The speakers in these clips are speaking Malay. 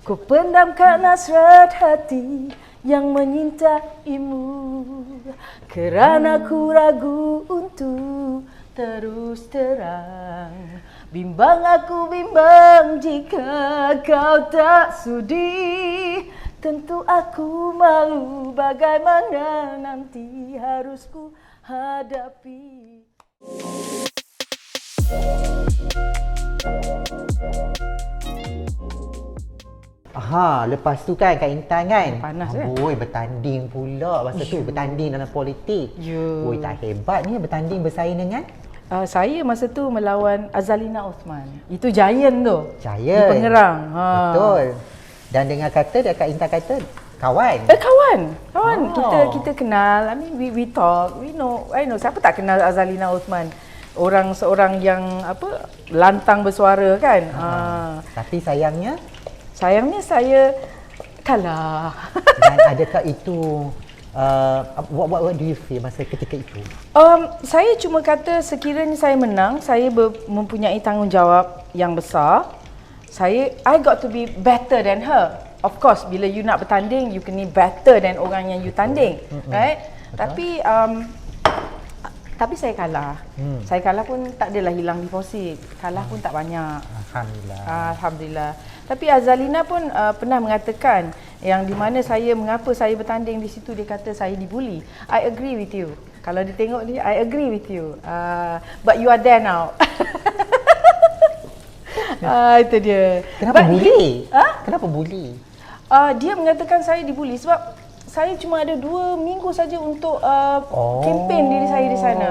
Ku pendamkan hasrat hati yang menyintaimu, kerana ku ragu untuk terus terang. Bimbang aku bimbang jika kau tak sudi. Tentu aku malu bagaimana nanti harus ku hadapi. Lepas tu kan Kak Intan kan Panas kan? Bertanding pula masa tu, bertanding dalam politik. Tak hebat ni bertanding bersaing dengan Saya masa tu melawan Azalina Othman. Itu Giant tu. Giant. Di Pengerang. Betul. Dan dengan kata dia, Kak Intan kata kawan. Kawan. Kita kenal. I mean we talk. We know. I know siapa tak kenal Azalina Othman. Seorang yang lantang bersuara kan. Tapi sayangnya saya kalah. Dan adakah itu what do you feel masa ketika itu? Saya cuma kata sekiranya saya menang, saya mempunyai tanggungjawab yang besar. I got to be better than her. Of course, bila you nak bertanding, you kena better than orang yang you tanding, right? Betul. Tapi saya kalah. Saya kalah pun tak adalah hilang deposit. Kalah pun tak banyak. Alhamdulillah. Tapi Azalina pun pernah mengatakan yang di mana mengapa saya bertanding di situ, dia kata saya dibuli. I agree with you. Kalau dia tengok ni, I agree with you. But you are there now. Itu dia. Kenapa bully? Kenapa bully? Dia mengatakan saya dibuli sebab saya cuma ada 2 minggu saja untuk kempen diri saya di sana.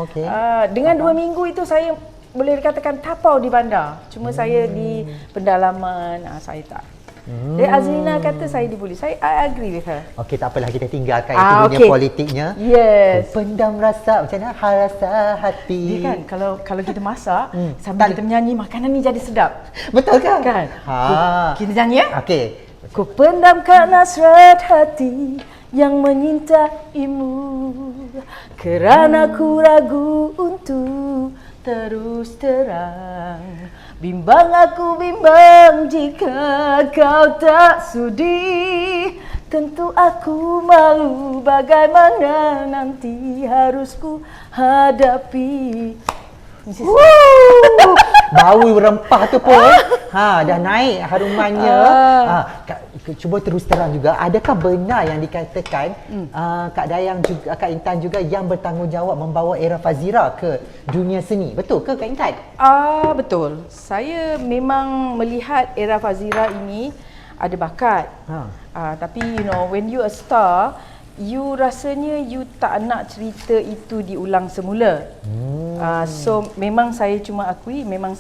Okay. Dengan 2 minggu itu saya boleh dikatakan tapau di bandar. Cuma saya di pendalaman, saya tak. Jadi Azlina kata saya dibuli. I agree with her. Okey, tak apalah, kita tinggalkan itu dunia politiknya. Yes. Pendam rasa, macam mana rasa hati. Dia kan kalau kita masak, sambil kita menyanyi, makanan ni jadi sedap. Betul kan? Kita nyanyi ya? Okey. Ku pendamkan hasrat hati yang menyintaimu, kerana ku ragu untuk terus terang. Bimbang aku bimbang jika kau tak sudi. Tentu aku malu bagaimana nanti harus ku hadapi. Bau rempah tu pun dah naik harumannya. Cuba terus terang juga, adakah benar yang dikatakan Kak Dayang juga, Kak Intan juga yang bertanggungjawab membawa era Fazira ke dunia seni? Betul ke Kak Intan? Betul. Saya memang melihat era Fazira ini ada bakat. Tapi when you a star, you rasanya you tak nak cerita itu diulang semula. So memang saya cuma akui, memang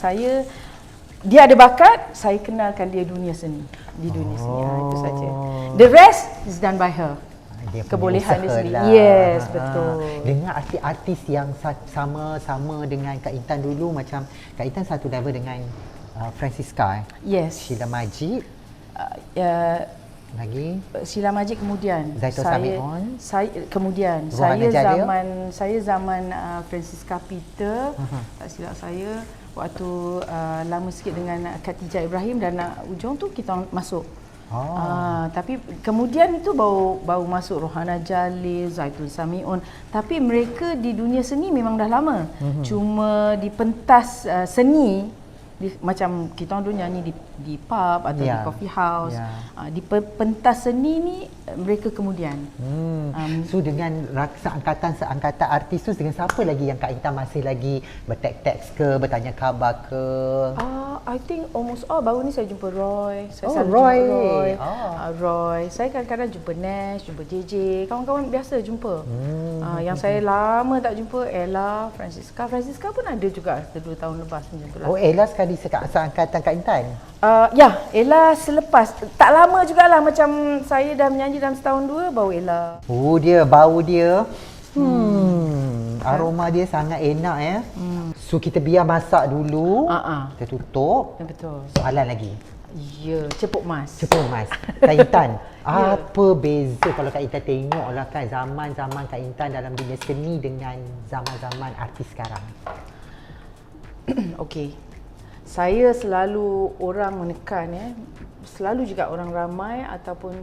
dia ada bakat, saya kenalkan dia dunia seni. Di dunia seni, itu saja. The rest is done by her. Kebolehan dia sendiri. Yes, betul. Dengan artis-artis yang sama-sama dengan Kak Intan dulu, macam Kak Intan satu level dengan Francisca. Yes. Sheila Majid. Lagi Sheila Majid kemudian. Zaitun Samion. Kemudian saya zaman Francisca Peter. Tak silap saya waktu lama sikit dengan Khatijah Ibrahim dan ujung tu kita masuk. Tapi kemudian itu baru masuk Rohana Jalil, Zaitun Samion. Tapi mereka di dunia seni memang dah lama. Cuma di pentas seni macam kita orang dulu nyanyi di pub atau di coffee house. Di pentas seni ni mereka kemudian. So dengan seangkatan artis tu, dengan siapa lagi yang Kak Intan masih lagi berteks-teks ke, bertanya khabar ke? I think almost all. Baru ni saya jumpa Roy. Saya Roy. Jumpa Roy. Saya kadang-kadang jumpa Nash, jumpa JJ, kawan-kawan biasa jumpa. Yang saya lama tak jumpa Ella, Francisca pun ada juga 2 tahun lepas jumpa. Ella sekali seangkatan Kak Intan? Ella selepas. Tak lama jugalah, macam saya dah menyanyi dalam setahun 2 baru Ella. Bau dia. Aroma dia sangat enak ya. So kita biar masak dulu. Kita tutup. Betul. Soalan lagi. Ya, cepuk mas. Kak Intan, apa beza kalau Kak Intan tengoklah kan zaman-zaman Kak Intan dalam dunia seni dengan zaman-zaman artis sekarang? Okey. saya selalu orang menekan selalu juga orang ramai ataupun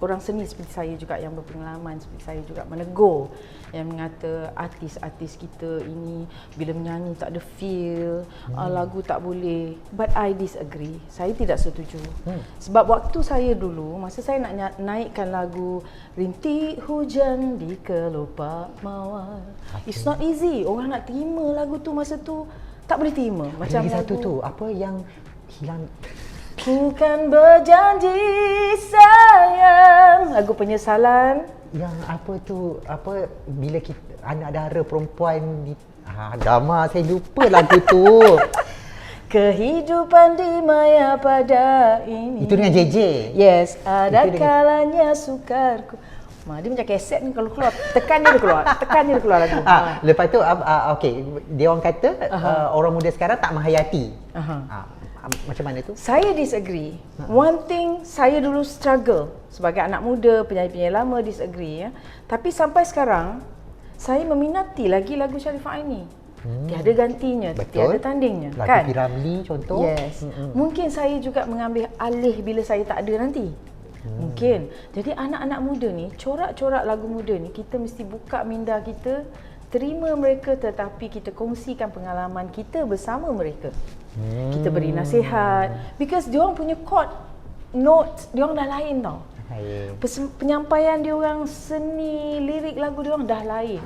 orang seni seperti saya juga yang berpengalaman seperti saya juga menegur yang mengata artis-artis kita ini bila menyanyi tak ada feel, lagu tak boleh. But I disagree. Saya tidak setuju. Sebab waktu saya dulu, masa saya nak naikkan lagu Rintik Hujan di Kelopak Mawar, it's not easy. Orang nak terima lagu tu masa tu tak boleh terima. Macam lagi satu tu, apa yang hilang? Ku kan berjanji sayang, lagu penyesalan. Yang apa tu, apa bila kita anak dara perempuan Dama, saya lupa lagu tu. Kehidupan di maya pada ini. Itu dengan JJ. Yes, ada kalanya sukarku. Dia macam kaset ni, kalau keluar tekan dia keluar, lagu. Lepas tu okey, dia orang kata orang muda sekarang tak menghayati. Macam mana tu? Saya disagree. One thing, saya dulu struggle sebagai anak muda, penyanyi-penyanyi lama disagree Tapi sampai sekarang saya meminati lagi lagu Sharifah Aini. Tiada gantinya, tiada tandingnya. Lagu kan? Piramli contoh. Yes. Mungkin saya juga mengambil alih bila saya tak ada nanti. Mungkin. Jadi anak-anak muda ni, corak-corak lagu muda ni, kita mesti buka minda kita, terima mereka tetapi kita kongsikan pengalaman kita bersama mereka. Kita beri nasihat. Because diorang punya chord, notes, diorang dah lain tau. Penyampaian diorang, seni, lirik lagu diorang dah lain.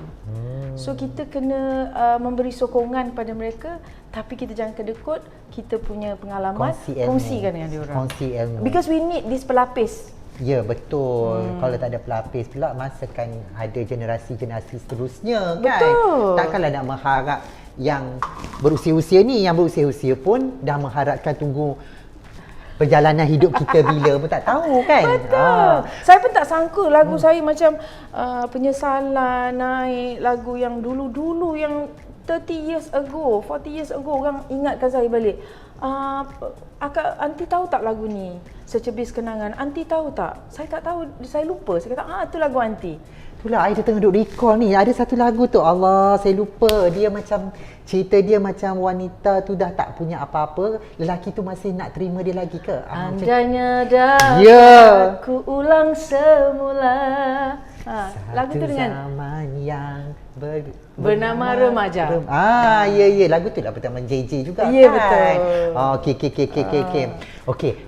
So kita kena memberi sokongan kepada mereka, tapi kita jangan kedekut. Kita punya pengalaman, kongsikan dengan diorang. Kongsi ilmu. Because we need this pelapis. Ya, betul. Kalau tak ada pelapis pula, masa kan ada generasi-generasi seterusnya kan. Betul. Takkanlah nak mengharap yang berusia-usia ni, yang berusia-usia pun dah mengharapkan tunggu perjalanan hidup kita bila pun tak tahu kan. Betul. Saya pun tak sangka lagu saya macam penyesalan, naik lagu yang dulu-dulu yang 30 years ago, 40 years ago orang ingatkan saya balik. Aunty tahu tak lagu ni? Secebis Kenangan. Aunty tahu tak? Saya tak tahu, saya lupa. Saya kata, tu lagu aunty. Itulah, saya tengah duk recall ni. Ada satu lagu tu, Allah, saya lupa. Dia macam, cerita dia macam wanita tu dah tak punya apa-apa. Lelaki tu masih nak terima dia lagi ke? Andainya dapat ku ulang semula. Lagu tu dengan zaman yang bernama Remaja. Ya, lagu tu lah pertama JJ juga kan. Ya, betul. Okey,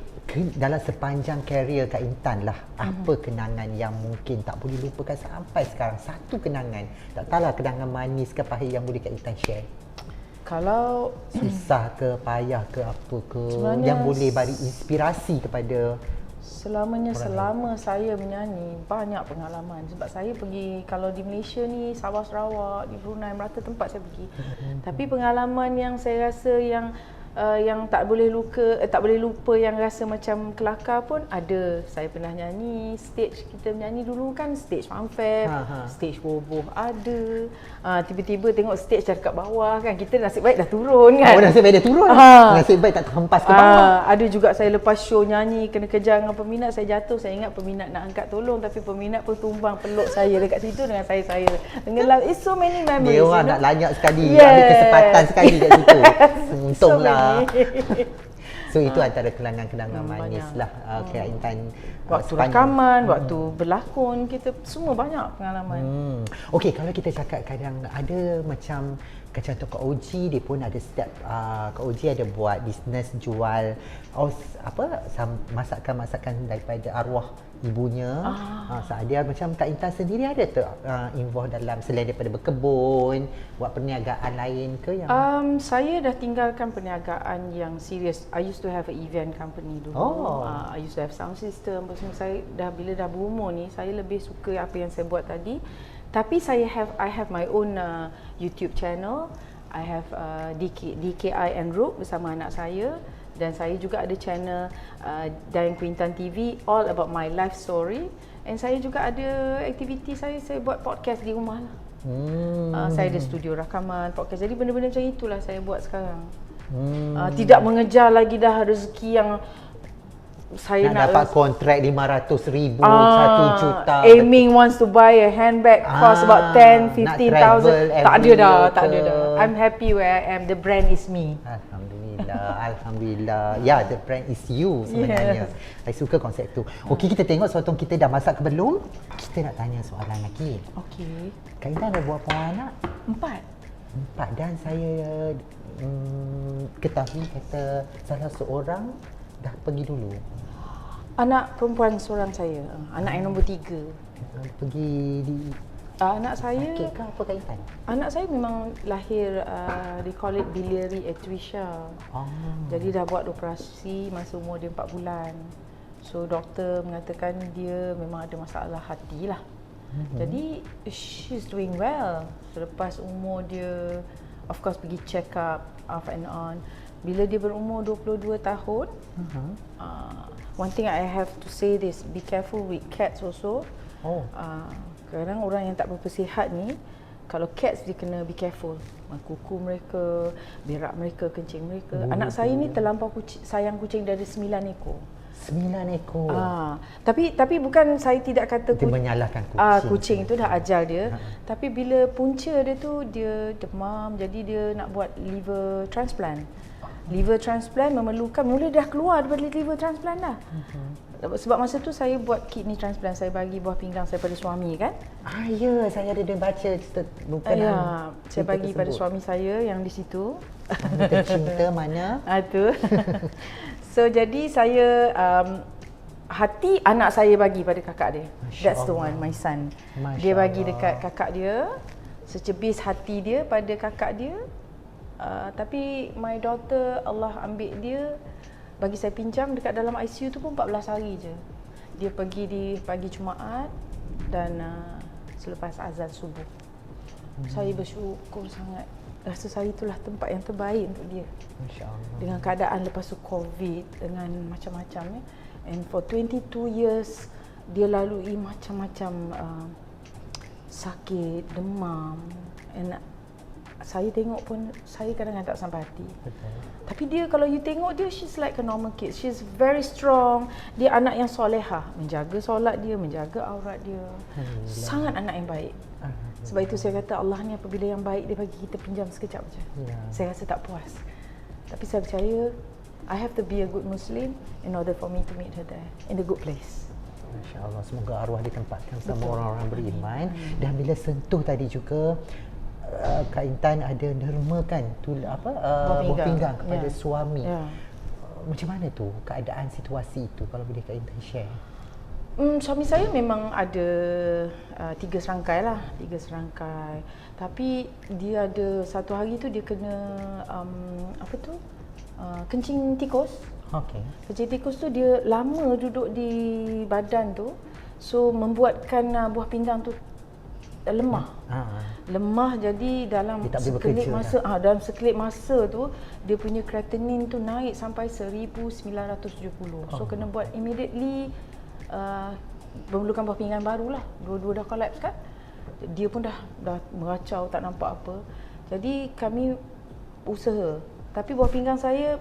dalam sepanjang karier Kak Intan lah, apa kenangan yang mungkin tak boleh lupakan sampai sekarang? Satu kenangan, tak tahulah kenangan manis ke pahit yang boleh Kak Intan share. Kalau susah ke, payah ke, apa ke, sebenarnya yang boleh bagi inspirasi kepada selama saya menyanyi, banyak pengalaman. Sebab saya pergi, kalau di Malaysia ni, Sabah, Sarawak, di Brunei, merata tempat saya pergi. Tapi pengalaman yang saya rasa yang tak boleh lupa, yang rasa macam kelakar pun ada. Saya pernah nyanyi stage, kita menyanyi dulu kan stage fanfare, stage boboh ada. Tiba-tiba tengok stage dah dekat bawah kan, kita nasib baik dah turun kan. Nasib baik dah turun. Nasib baik tak terhempas ke bawah. Ada juga saya lepas show nyanyi kena kejar dengan peminat, saya jatuh, saya ingat peminat nak angkat tolong tapi peminat pun tumbang peluk saya dekat situ dengan saya dengan it's so many memories. Dia orang nak lanyak sekali, ambil kesempatan sekali kat situ. Untunglah. So itu antara kenangan-kenangan manis lah Kak Intan. Waktu rakaman, waktu berlakon, kita semua banyak pengalaman. Okey, kalau kita cakap kadang ada macam contoh Kak Oji, dia pun ada setiap Kak Oji ada buat bisnes jual masakan-masakan daripada arwah ibunya. Dia macam Kak Intan sendiri ada tak involve dalam selain daripada berkebun, buat perniagaan lain ke yang saya dah tinggalkan perniagaan yang serius. I used to have an event company dulu. I used to have sound system. Saya bila dah berumur ni, saya lebih suka apa yang saya buat tadi. Tapi I have my own YouTube channel. I have DKI and Rook bersama anak saya. Dan saya juga ada channel Dayang Quintan TV, all about my life story. And saya juga ada aktiviti saya buat podcast di rumah lah. Saya ada studio rakaman, podcast. Jadi benda-benda macam itulah saya buat sekarang. Tidak mengejar lagi dah rezeki yang saya nak dapat kontrak 500,000, 1 juta. Aiming wants to buy a handbag cost about 10-15,000. Tak ada dah. I'm happy where I am. The brand is me. Alhamdulillah, alhamdulillah. Ya, the brand is you sebenarnya. Saya suka konsep tu. Okey, kita tengok sotong kita dah masak ke belum? Kita nak tanya soalan lagi. Okey. Kak Intan ada berapa anak? 4. 4 dan saya ketahui kata salah seorang dah pergi dulu. Anak perempuan seorang saya. Anak yang nombor 3. Pergi di Anak saya sakit ke apa Kak Intan? Anak saya memang lahir they call it biliary atresia. Jadi dah buat operasi masa umur dia 4 bulan. So doktor mengatakan dia memang ada masalah hati lah. Jadi she's doing well. Selepas umur dia of course pergi check up off and on. Bila dia berumur 22 tahun, one thing I have to say this, be careful with cats also. Kadang orang yang tak berapa sihat ni, kalau cats dia kena be careful. Kuku mereka, berak mereka, kencing mereka. Anak saya ni terlampau sayang kucing dari 9 ekor. 9 ekor. Tapi bukan saya tidak kata dia menyalahkan kucing. Kucing tu dah ajar dia. Tapi bila punca dia tu dia demam, jadi dia nak buat liver transplant. Liver transplant memerlukan, mula dah keluar daripada liver transplant dah. Sebab masa tu saya buat kidney transplant, saya bagi buah pinggang saya pada suami kan. Ya, saya ada baca bukan saya bagi pada suami saya yang di situ. Tercinta mana? Tu. So jadi saya hati anak saya bagi pada kakak dia. That's the one, my son. Dia bagi dekat kakak dia, secebis hati dia pada kakak dia. Tapi my daughter, Allah ambil dia, bagi saya pinjam dekat dalam ICU tu pun 14 hari je. Dia pergi di pagi Jumaat dan selepas azan subuh. Saya bersyukur sangat. Rasa saya itulah tempat yang terbaik untuk dia. Masya-Allah. Dengan keadaan lepas tu COVID, dengan macam-macamnya. And for 22 years, dia lalui macam-macam sakit, demam. And saya tengok pun, saya kadang-kadang tak sampai hati. Tapi dia, kalau you tengok dia, she's like a normal kid. She's very strong. Dia anak yang solehah. Menjaga solat dia, menjaga aurat dia. Sangat anak yang baik. Sebab itu saya kata Allah ni apabila yang baik dia bagi kita pinjam sekejap je. Saya rasa tak puas. Tapi saya percaya I have to be a good Muslim in order for me to meet her there in a good place. Masya-Allah, semoga arwah ditempatkan sama orang-orang beriman. Dan bila sentuh tadi juga Kak Intan ada dermakan buah pinggang kepada suami. Macam mana tu keadaan situasi itu kalau boleh Kak Intan share? Suami saya memang ada 3 serangkai lah, 3 serangkai. Tapi dia ada satu hari tu dia kena kencing tikus. Kencing tikus tu dia lama duduk di badan tu, so membuatkan buah pinggang tu lemah. Lemah, jadi dalam sekelip masa sekelip masa tu dia punya creatinine tu naik sampai 1970. So kena buat immediately, memerlukan buah pinggang baru lah. Dua-dua dah collapse kan. Dia pun dah meracau, tak nampak apa. Jadi kami usaha. Tapi buah pinggang saya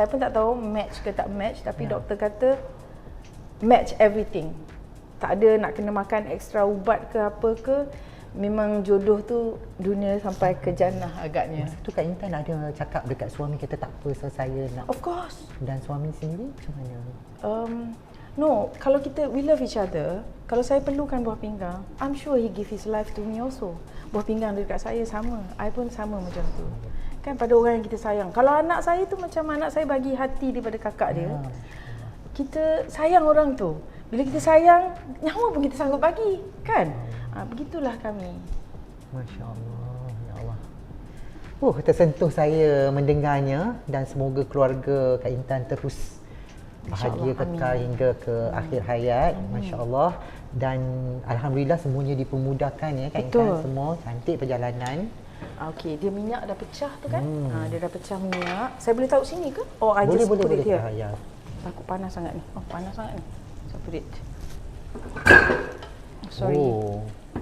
pun tak tahu match ke tak match. Tapi doktor kata match everything. Tak ada nak kena makan ekstra ubat ke apa ke. Memang jodoh tu dunia sampai ke jannah agaknya. Masa tu Kak Intan ada cakap dekat suami kata tak apa, saya nak. Of course. Dan suami sendiri macam mana? No, kalau we love each other. Kalau saya perlukan buah pinggang, I'm sure he give his life to me also. Buah pinggang dekat saya sama. I pun sama macam tu. Kan pada orang yang kita sayang. Kalau anak saya tu macam anak saya bagi hati daripada kakak dia. Kita sayang orang tu. Bila kita sayang, nyawa pun kita sanggup bagi, kan? Begitulah kami. Masya-Allah, ya Allah. Tersentuh saya mendengarnya dan semoga keluarga Kak Intan terus bahagia kekal hingga ke akhir hayat. Masya-Allah. Dan alhamdulillah semuanya dipermudahkan ya Kak Intan, semua cantik perjalanan. Okey, dia minyak dah pecah tu kan? Dia dah pecah minyak. Saya boleh taruh sini ke? I just boleh, put it here. Ya. Takut panas sangat ni. Panas sangat ni. So put it. Sorry.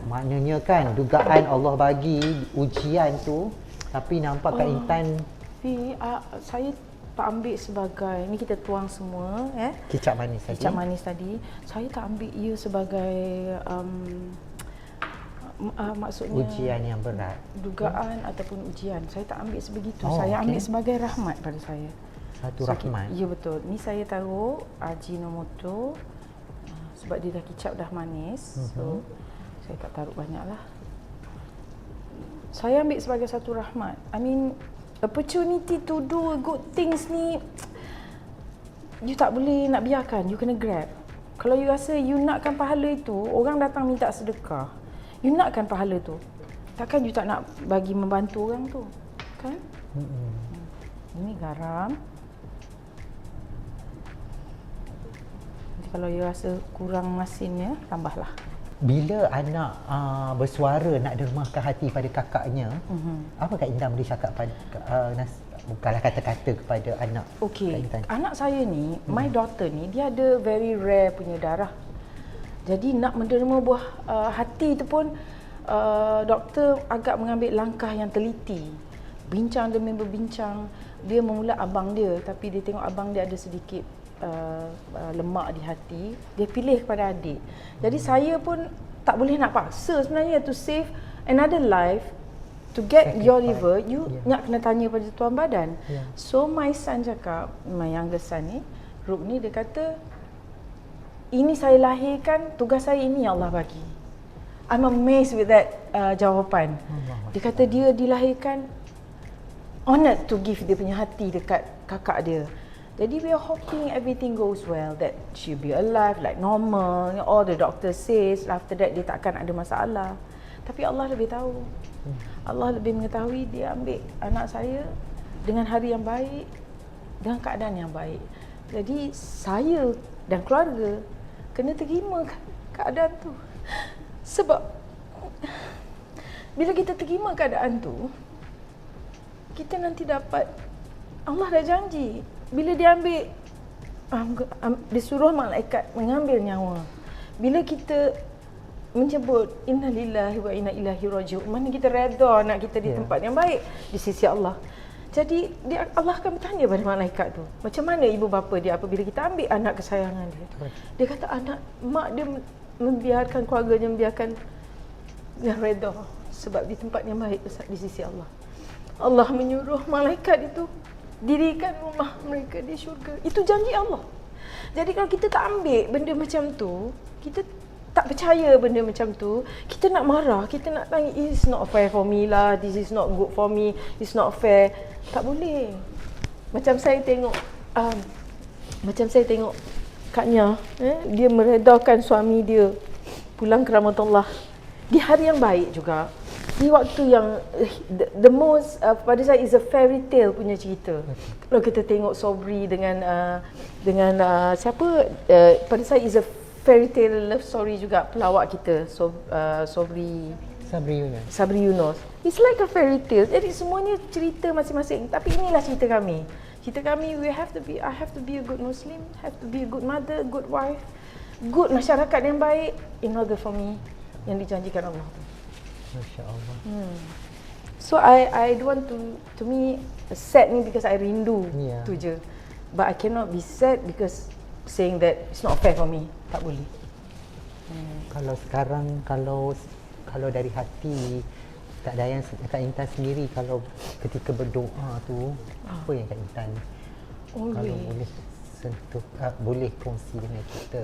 Maknanya kan dugaan Allah bagi ujian tu, tapi nampak Kak Intan saya tak ambil sebagai ni kita tuang semua kicap manis tadi. Saya tak ambil ia sebagai maksudnya Ujian yang berat. dugaan ataupun ujian. Saya tak ambil sebegitu. Oh, Saya ambil okey. sebagai rahmat pada saya. Satu rahmat. Ya betul. Ni saya taruh Ajinomoto sebab dia dah kicap dah manis. So saya tak taruh banyak lah. Saya ambil sebagai satu rahmat. I mean, opportunity to do good things ni you tak boleh nak biarkan. You kena grab. Kalau you rasa you nakkan pahala itu, orang datang minta sedekah, you nakkan pahala tu, takkan you tak nak bagi membantu orang tu, kan? Ini garam. Nanti kalau you rasa kurang masinnya, tambahlah. Bila anak bersuara nak dermakan hati pada kakaknya, apa Kak Intan boleh cakap pada bukanlah kata-kata kepada anak Kak Okey, Intan? anak saya ni, my daughter ni, dia ada very rare punya darah. Jadi nak menderma buah hati tu pun doktor agak mengambil langkah yang teliti. Bincang demi berbincang, dia memula abang dia, tapi dia tengok abang dia ada sedikit lemak di hati, dia pilih kepada adik. Jadi saya pun tak boleh nak paksa sebenarnya to save another life. To get your liver, you nak kena tanya pada tuan badan. So my son cakap, my youngest son ni, Ruk ni, dia kata, ini saya lahirkan, tugas saya ini yang Allah bagi. I'm amazed with that jawapan. Dia kata dia dilahirkan honored to give dia punya hati dekat kakak dia. Jadi we are hoping everything goes well, that she'll be alive like normal. All the doctor says, after that dia takkan ada masalah. Tapi Allah lebih tahu. Allah lebih mengetahui. Dia ambil anak saya dengan hari yang baik, dengan keadaan yang baik. Jadi saya dan keluarga kena terima keadaan tu. Sebab bila kita terima keadaan tu, kita nanti dapat, Allah dah janji, bila dia ambil, dia suruh malaikat mengambil nyawa. Bila kita menyebut innalillahi wa inna ilaihi raji'un, mana kita redha anak kita di tempat yang baik di sisi Allah. Jadi Allah akan bertanya pada malaikat tu, macam mana ibu bapa dia apabila kita ambil anak kesayangan dia. Dia kata mak dia membiarkan keluarganya, membiarkan dia redha sebab di tempat yang baik di sisi Allah. Allah menyuruh malaikat itu dirikan rumah mereka di syurga. Itu janji Allah. Jadi kalau kita tak ambil benda macam tu, kita tak percaya benda macam tu, kita nak marah, kita nak tanya, it's not fair for me lah, this is not good for me, it's not fair. Tak boleh. Macam saya tengok Kak Nya, dia meredakan suami dia pulang ke rahmatullah di hari yang baik juga, di waktu yang the most pada saya is a fairy tale punya cerita. Kalau kita tengok Sobri dengan siapa, pada saya is a fairy tale love story juga, pelawak kita Sabri Yunus. It's like a fairy tale. Jadi semuanya cerita masing-masing. Tapi inilah cerita kami. Cerita kami, I have to be a good Muslim, have to be a good mother, good wife, good masyarakat yang baik in order for me yang dijanjikan Allah. Masya Allah. So I don't want to me sad ni because I rindu tu je. But I cannot be sad because saying that it's not fair for me. Tak boleh. Kalau sekarang, kalau dari hati Kak Dayan, Kak Intan sendiri, kalau ketika berdoa tu, apa yang Kak Intan kalau boleh sentuh, boleh kongsi dengan kita?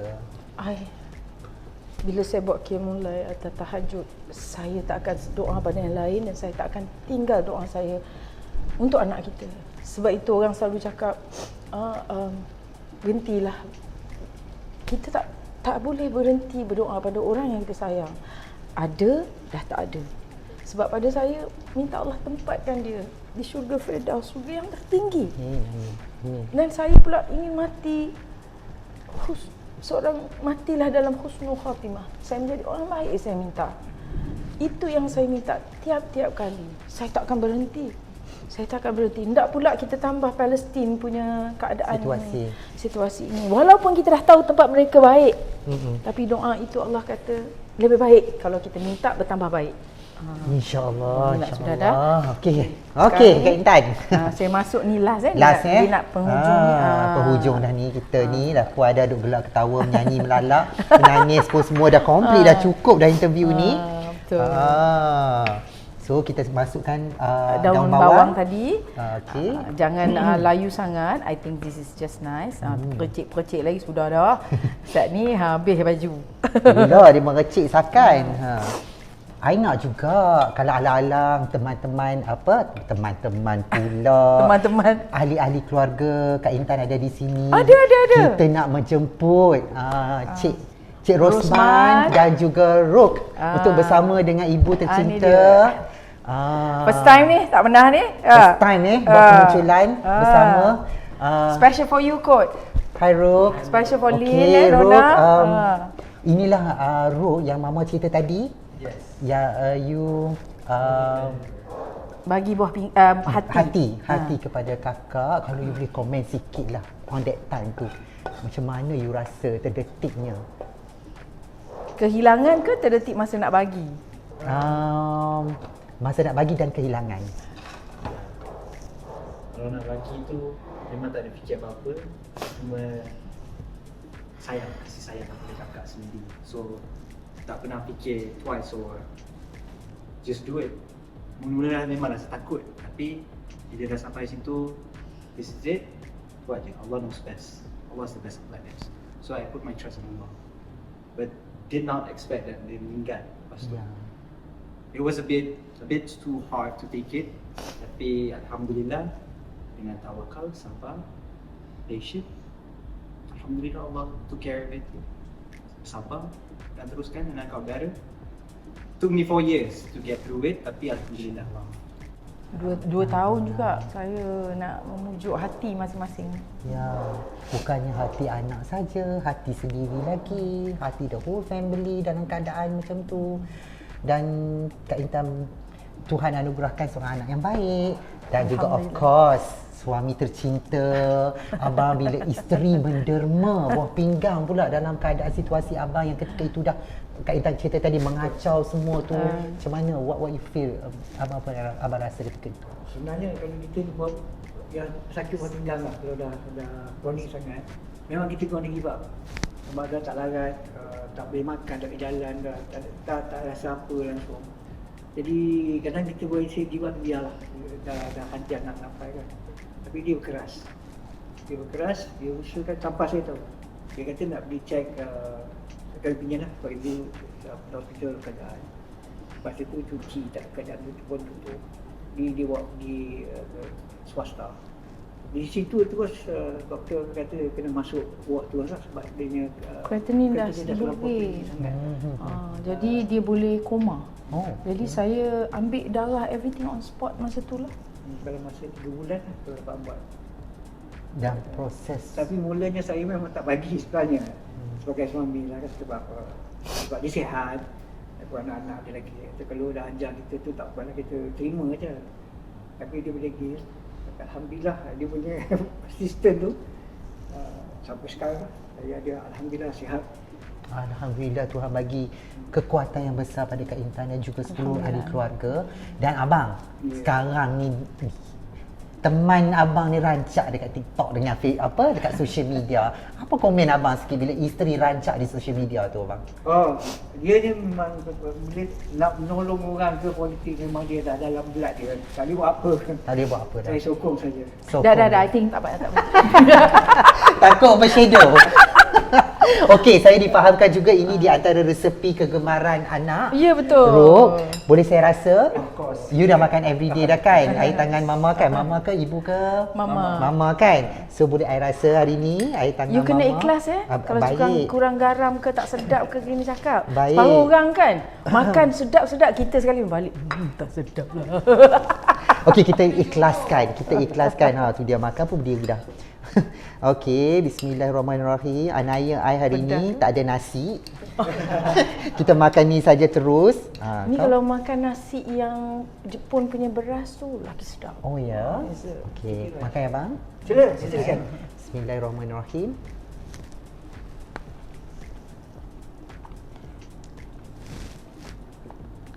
Bila saya buat qiyamul lail atau tahajud, saya tak akan doa pada yang lain dan saya tak akan tinggal doa saya untuk anak kita. Sebab itu orang selalu cakap, berhentilah. Kita tak boleh berhenti berdoa pada orang yang kita sayang. Ada, dah tak ada. Sebab pada saya, minta Allah tempatkan dia di syurga Firdaus, syurga yang tertinggi. Dan saya pula ingin mati, seorang matilah dalam husnul khatimah. Saya menjadi orang baik, saya minta. Itu yang saya minta tiap-tiap kali. Saya tak akan berhenti. Tidak pula kita tambah Palestin punya keadaan situasi ini. Walaupun kita dah tahu tempat mereka baik, tapi doa itu Allah kata lebih baik kalau kita minta bertambah baik. InsyaAllah. Sudah dah. Okey, Kak Intan. Saya masuk ni last Dia nak penghujung ni. Penghujung dah ni kita ni dah puas dah duk gelak ketawa, menyanyi melalak, menangis pun semua dah komplit, dah cukup dah interview ni. Betul. So kita masukkan Daun bawang tadi. Okey. Jangan layu sangat. I think this is just nice. Percik-percik lagi sudah dah. Saat ni habis baju. Gila dia merecik sakan. I nak juga kalau alang-alang teman-teman teman-teman pula. Teman-teman. Ahli-ahli keluarga Kak Intan ada di sini. Ada. Kita nak menjemput Cik Rosman dan juga Rok untuk bersama dengan ibu tercinta. First time ni, tak pernah ni. First time ni buat kemunculan bersama. Special for you, Kot. Hai Rok. Special for Lin Okay, dan Rok, Rona. inilah Rok yang Mama cerita tadi. Yes. Ya, you Bagi buah hati kepada kakak. Kalau you boleh komen sikit lah on that time tu, macam mana you rasa terdetiknya? Kehilangan ke terdetik masa nak bagi? Masa nak bagi dan kehilangan. Kalau nak bagi tu memang tak ada fikir apa-apa, cuma kasih sayang kepada kakak sendiri. So tak pernah fikir twice or just do it. Mula-mula memang rasa takut, tapi bila dah sampai situ, this is it, buat je. Allah knows best. Allah is the best of planners. So I put my trust in Allah, but did not expect that dia meninggal lepas tu. It was a bit too hard to take it, tapi alhamdulillah dengan tawakal, sabar, patient, alhamdulillah Allah took care of it. Sabar dan teruskan and I got better. Took me 4 years to get through it, tapi alhamdulillah. 2 tahun juga saya nak memujuk hati masing-masing. Ya, bukannya hati anak saja, hati sendiri lagi, hati the whole family dalam keadaan macam tu. Dan Kak Intan, Tuhan anugerahkan seorang anak yang baik dan juga of course suami tercinta. Abang bila isteri menderma buah pinggang pula dalam keadaan situasi abang yang ketika itu dah Kak Intan cerita tadi mengacau semua tu. Macam mana, what you feel, abang rasa ketika itu? Sebenarnya kalau kita buat yang sakit buat pinggang lah, kalau dah kronik sangat, memang kita kena give up. Sebab dah tak larat, tak boleh makan, tak boleh jalan, tak rasa apa langsung. Jadi kadang kita boleh say give up, biarlah, dah hantian nak sampai kan. Tapi dia berkeras, dia usahakan tanpa saya tahu. Dia kata nak pergi check sekali pinjam lah, sebab ibu hospital keadaan. Lepas itu cuci, tak keadaan tu pun tutup. Dia buat di swasta. Di situ terus doktor kata kena masuk buat tu lah sebab dia punya Kreatinin dah terlampau sangat. Jadi dia boleh koma. Jadi okay. saya ambil darah everything on spot masa tu lah. Dalam masa 3 bulan lah tu dapat buat. Dan proses. Tapi mulanya saya memang tak bagi sebenarnya sebagai suami lah kan, sebab dia sihat, anak-anak dia lagi. Kalau dah ajar kita tu tak apalah, kita terima je. Tapi dia boleh give. Alhamdulillah dia punya assistant tu sampai sekarang saya ada, alhamdulillah sihat. Alhamdulillah Tuhan bagi kekuatan yang besar pada Kak Intan dan juga seluruh ahli keluarga. Dan abang sekarang ni teman abang ni rancak dekat TikTok dengan dekat social media. Apa komen abang sikit bila isteri rancak di social media tu abang? Dia ni memang bila nak menolong orang ke politik, memang dia dah dalam blood dia. Tak boleh buat apa. Tak boleh buat apa dah. Saya sokong saja. Dah, I think tak payah. Takut bershadow. Okey, saya difahamkan juga ini di antara resepi kegemaran anak. Ya, betul. Rok, boleh saya rasa? Of course. You dah makan everyday dah kan? Air tangan mama kan? Mama ke ibu ke? Mama. Mama kan? So boleh I rasa hari ni air tangan You mama. kena ikhlas kalau kurang garam ke tak sedap ke gini cakap. Baik. Separuh orang kan makan sedap-sedap, kita sekali balik tak sedap lah. Okey, kita ikhlaskan. Tu dia makan pun berdiri dah. Okey, bismillahirrahmanirrahim. Anaya I hari ni tak ada nasi. Kita makan ni saja terus. Ni kalau makan nasi yang Jepun punya beras tu lagi sedap. Oh ya. Okey, makan ya bang. Silakan. Bismillahirrahmanirrahim.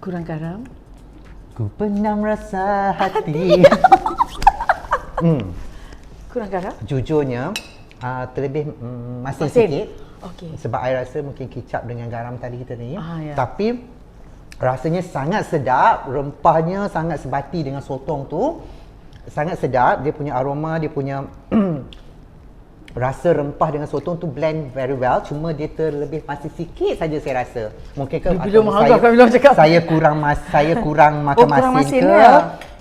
Kurang garam. Ku penam rasa hati. Kurang garam. Jujurnya terlebih masin Masin. sikit. Okey. Sebab I rasa mungkin kicap dengan garam tadi kita ni. Ya. Tapi Rasanya sangat sedap, rempahnya sangat sebati dengan sotong tu. Sangat sedap, dia punya aroma, dia punya rasa rempah dengan sotong tu blend very well. Cuma dia terlebih masin sikit saja saya rasa. Mungkin ke Bila atau mahal kan bila cakap. saya kurang makan kurang masin masin ke? ya?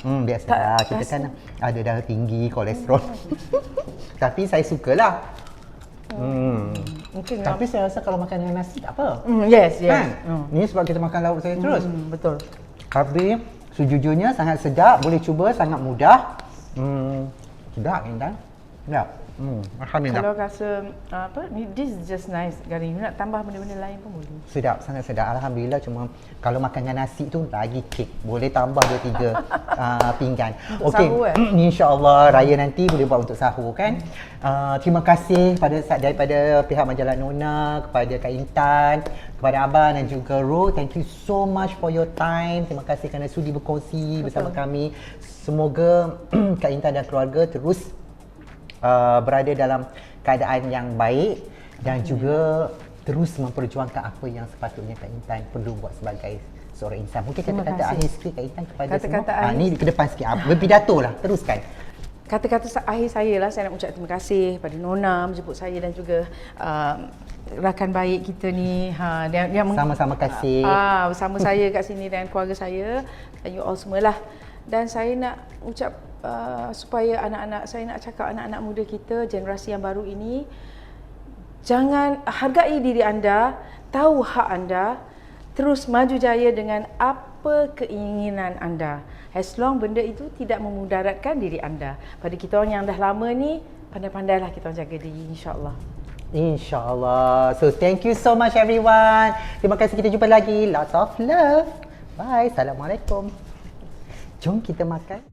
Biasalah, kita kan ada darah tinggi, kolesterol. Tapi saya sukalah. Mungkin Tapi saya rasa kalau makan dengan nasi tak apa. yes, yes. Kan? Ni sebab kita makan lauk saya terus. Betul. Tapi sejujurnya sangat sedap, boleh cuba, sangat mudah. Sedap Intan. Sedap. Alhamdulillah. Kalau rasa this is just nice, Garing. You nak tambah benda-benda lain pun boleh. Sedap, sangat sedap. Alhamdulillah, cuma kalau makan dengan nasi tu lagi kek. Boleh tambah 2-3 pinggan. Untuk Okey. sahur, InsyaAllah raya nanti boleh buat untuk sahur kan. Terima kasih daripada pihak majalah Nona, kepada Kak Intan, kepada Abang dan juga Ro. Thank you so much for your time. Terima kasih kerana sudi berkongsi bersama kami. Semoga Kak Intan dan keluarga terus berada dalam keadaan yang baik dan juga terus memperjuangkan apa yang sepatutnya Kak Intan perlu buat sebagai seorang insan. Mungkin kata-kata akhir sikit Kak Intan kepada Kata-kata semua. akhir Ni ke depan sikit. Berpidato lah, teruskan. Kata-kata akhir saya lah, saya nak ucap terima kasih pada Nona menjemput saya dan juga rakan baik kita ni. Dia Sama-sama kasih. bersama saya kat sini dan keluarga saya dan you all semualah. Dan saya nak ucap supaya saya nak cakap anak-anak muda kita, generasi yang baru ini, jangan hargai diri anda, tahu hak anda, terus maju jaya dengan apa keinginan anda. As long benda itu tidak memudaratkan diri anda. Pada kita orang yang dah lama ni, pandai-pandailah kita orang jaga diri, insya-Allah. InsyaAllah. So thank you so much everyone. Terima kasih, kita jumpa lagi. Lots of love. Bye. Assalamualaikum. Jom kita makan.